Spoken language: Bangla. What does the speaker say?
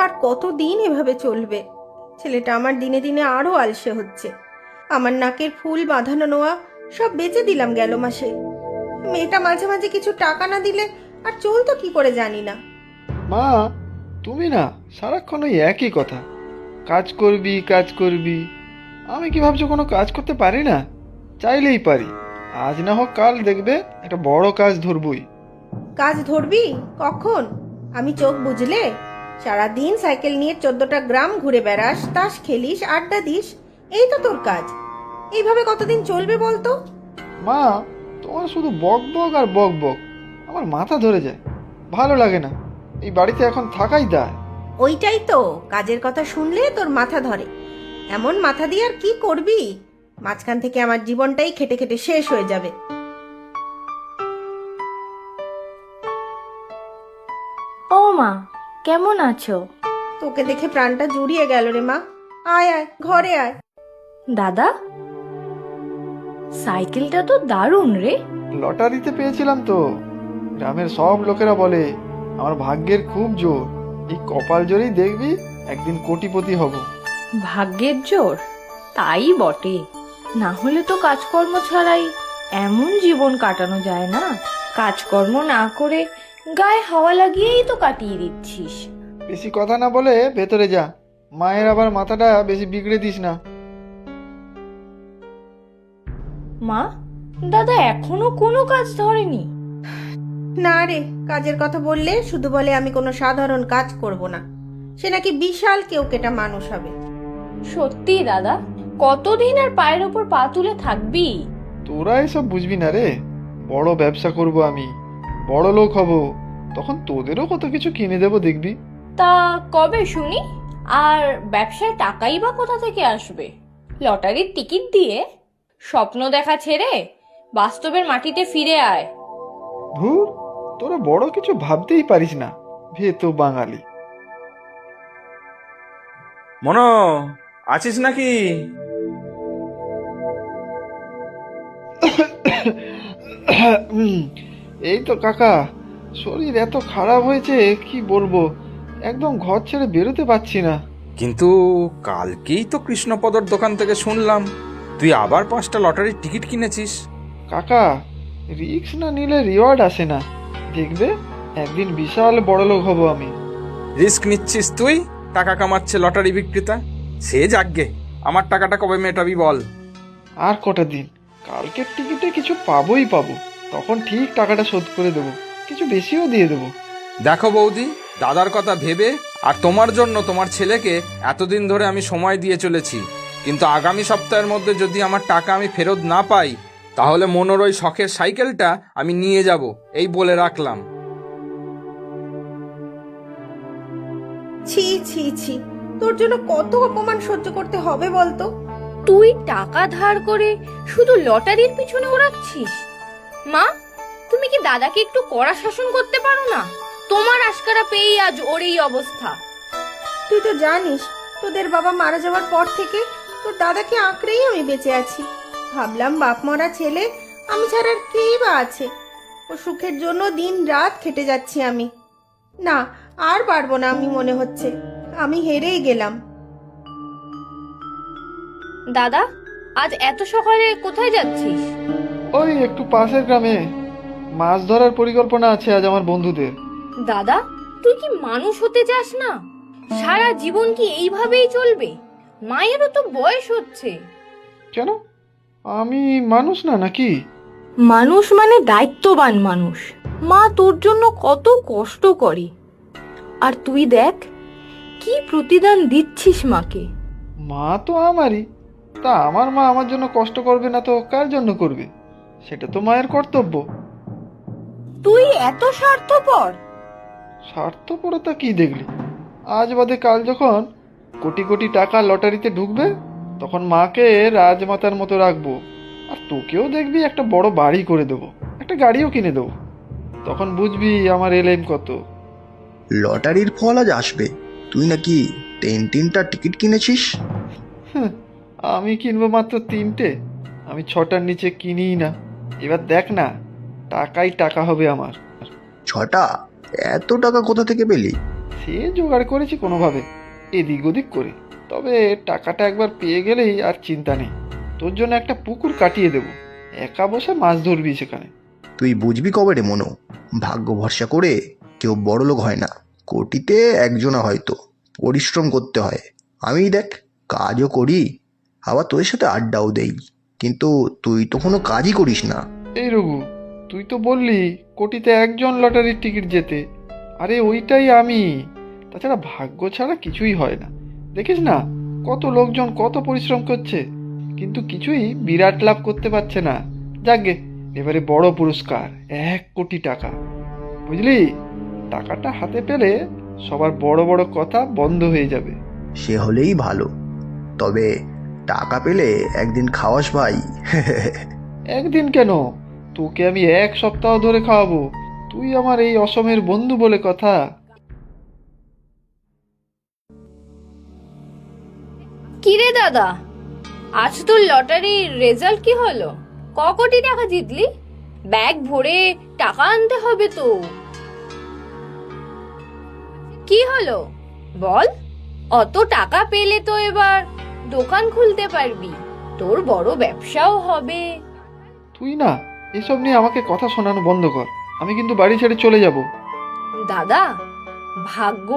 আর কতদিন এভাবে চলবে? ছেলেটা আমার দিনে দিনে আরো আলসে হচ্ছে। আমার নাকের ফুল বাঁধানো নোয়া সব বেচে দিলাম গেল মাসে। মেয়েটা মাঝে মাঝে কিছু টাকা না দিলে আর চলতো কি করে জানি না। মা, তুমি না সারাক্ষণ ওই একই কথা, কাজ করবি কাজ করবি। আমি কি ভাবছো কোনো কাজ করতে পারি না? চাইলেই পারি। আজ না হোক কাল দেখবে একটা বড় কাজ ধরবই। কাজ ধরবি? কখন? আমি চোখ বুঝলে? সারাদিন সাইকেল নিয়ে 14টা গ্রাম ঘুরে বেড়াস, তাস খেলিস, আড্ডা দিস, এই তো তোর কাজ। এইভাবে কতদিন চলবে বলতো? মা, তোমার শুধু বক বক আর বক বক, আমার মাথা ধরে যায়। ভালো লাগে না, এই বাড়িতে এখন থাকাই দায়। ওইটাই তো, কাজের কথা শুনলে তোর মাথা ধরে। এমন মাথা দিয়ে আর কি করবি? মাঝখান থেকে আমার জীবনটাই খেটে খেটে শেষ হয়ে যাবে। ও মা, কেমন আছো? তোকে দেখে প্রাণটা জুড়িয়ে গেল রে মা। আয় আয়, ঘরে আয়। দাদা, সাইকেলটা তো দারুণ রে। লটারিতে পেয়েছিলাম তো। গ্রামের সব লোকেরা বলে আমার ভাগ্যের খুব জোর। এই কপাল জোরেই দেখবি একদিন কোটিপতি হব। ভাগ্যের জোর? তাই বটে। না হলে তো কাজকর্ম ছাড়াই এমন জীবন কাটানো যায় না। কাজকর্ম না করে গায়ে হাওয়া লাগিয়েই তো কাটিয়ে দিচ্ছিস। বেশি কথা না বলে ভেতরে যা। মায়ের আবার মাথাটা বেশি বিগড়ে দিস না। মা, দাদা এখনো কোনো কাজ ধরেনি? না রে, কাজের কথা বললে শুধু বলে আমি কোনো সাধারণ কাজ করব না। সে নাকি বিশাল কেউ কেটা মানুষ হবে। সত্যি দাদা, কতদিন আর পায়ের ওপর পা তুলে থাকবি? তোরা এসব বুঝবি না রে। বড় ব্যবসা করব আমি, বড় লোক হব। তখন তোদেরও কত কিছু কিনে দেবো দেখবি। তা কবে শুনি? আর ব্যবসায় টাকাই বা কোথা থেকে আসবে? লটারির টিকিট দিয়ে স্বপ্ন দেখা ছেড়ে বাস্তবের মাটিতে ফিরে আয়। ধুর, তোরা বড় কিছু ভাবতেই পারিস না, ভেতো বাঙালি। মনো, আছিস নাকি? এই তো কাকা, শরীর এত খারাপ হয়েছে কি বলবো, একদম ঘর ছেড়ে বেরোতে পারছি না। কিন্তু কালকেই তো কৃষ্ণপদর দোকান থেকে শুনলাম তুই আবার 5টা লটারির টিকিট কিনেছিস। কাকা, রিস্ক না নিলে রিওয়ার্ড আসে না। দেখবে একদিন বিশাল বড়লোক হব আমি। রিস্ক নিচ্ছিস তুই, টাকা কামাচ্ছে লটারি বিক্রেতা। সে যাকগে, আমার টাকাটা কবে মেটাবি বল? আর কটা দিন, কালকের টিকিটে কিছু পাবোই পাবো। তখন ঠিক টাকাটা শোধ করে দেবো, কিছু বেশিও দিয়ে দেবো। দেখো বৌদি, দাদার কথা ভেবে আর তোমার জন্য তোমার ছেলেকে এতদিন ধরে আমি সময় দিয়ে চলেছি, কিন্তু আগামী সপ্তাহের মধ্যে যদি আমার টাকা আমি ফেরত না পাই, তাহলে মনোর ওই শখের সাইকেলটা আমি নিয়ে যাব, এই বলে রাখলাম। ছি ছি ছি, তোর জন্য কত অপমান সহ্য করতে হবে বলতো? তুই টাকা ধার করে শুধু লটারির পিছনে ওড়াচ্ছিস? মা, তুমি কি দাদাকে একটু কড়া শাসন করতে পারো না? তোমার আশকারা পেয়েই আজ ওর এই অবস্থা। তুই তো জানিস, তোদের বাবা মারা যাওয়ার পর থেকে তোর দাদাকে আঁকড়েই আমি বেঁচে আছি। ভাবলাম বাপ মরা ছেলে, আমি ছাড়া আর কেই বা আছে। ও সুখের জন্য দিন রাত খেটে যাচ্ছি আমি। না, আর পারবো না, আমি মনে হচ্ছে আমি হেরেই গেলাম। দাদা, আজ এত সকালে কোথায় যাচ্ছিস? ওই একটু পাশের গ্রামে মাছ ধরার পরিকল্পনা আছে আজ আমার বন্ধুদের। দাদা, তুই কি মানুষ হতে চাস না? সারা জীবন কি এইভাবেই চলবে? মায়েরও তো বয়স হচ্ছে। কেন, আমি মানুষ না নাকি? মানুষ মানে দায়িত্ববান মানুষ। মা তোর জন্য কত কষ্ট করে, আর তুই দেখ কি প্রতিদান দিচ্ছিস মাকে। মা তো আমারই, তা আমার মা আমার জন্য কষ্ট করবে না তো কার জন্য করবে? সেটা তো মায়ের কর্তব্য। তুই এত স্বার্থপর? স্বার্থপরতা কি দেখলি? আজ বাদে কাল যখন কোটি কোটি টাকা লটারিতে ঢুকবে, তখন মাকে রাজমাতার মতো রাখবো। আর তোকেও দেখবি একটা বড় বাড়ি করে দেবো, একটা গাড়িও কিনে দেবো। তখন বুঝবি আমার এলেম কত। লটারির ফল আজ আসবে, তুই নাকি 3টা টিকিট কিনেছিস? হ্যাঁ, আমি কিনবো মাত্র 3টে, আমি 6টার নিচে কিনিই না। এবার দেখ না, টাকাই টাকা হবে আমার। 6টা? এত টাকা কোথা থেকে পেলি? সে জোগাড় করেছি কোনোভাবে, এদিক ওদিক করে। তবে টাকাটা একবার পেয়ে গেলেই আর চিন্তা নেই। তোর জন্য একটা পুকুর কাটিয়ে দেবো, একা বসে মাছ ধরবি সেখানে। তুই বুঝবি কবে রে মনো, ভাগ্য ভরসা করে কেউ বড়লোক হয় না। কোটিতে একজনা হয়তো, পরিশ্রম করতে হয়। আমি দেখ, কাজও করি, আবার তোদের সাথে আড্ডাও দেই, কিন্তু তুই তো কোনো কাজই করিস না। এই রঘু, তুই তো বললি কোটিতে একজন লটারির টিকিট জেতে। আরে ওইটাই আমি। তাছাড়া ভাগ্য ছাড়া কিছুই হয় না। দেখিস না কত লোকজন কত পরিশ্রম করছে, কিন্তু কিছুই বিরাট লাভ করতে পারছে না। যাকগে, এবারে বড় পুরস্কার 1 কোটি টাকা, বুঝলি? টাকাটা হাতে পেলে সবার বড় বড় কথা বন্ধ হয়ে যাবে। সে হলেই ভালো, তবে টাকা পেলে একদিন খাওয়াস ভাই। একদিন কেন, তোকে আমি 1 সপ্তাহ ধরে খাওয়াবো। তুই আমার এই অসমের বন্ধু বলে কথা। কিরে দাদা, আজ তোর লটারির রেজাল্ট কি হলো? ক কোটি টাকা জিতলি? ব্যাগ ভরে টাকা আনতে হবে তো। কি হলো বল? অত টাকা পেলে তো এবার দোকান খুলতে পারবি, তোর বড় ব্যবসাও হবে। তুই না এসব নিয়ে আমাকে কথা শোনানো বন্ধ কর, আমি কিন্তু বাড়ি ছেড়ে চলে যাব। দাদা, ভাগ্য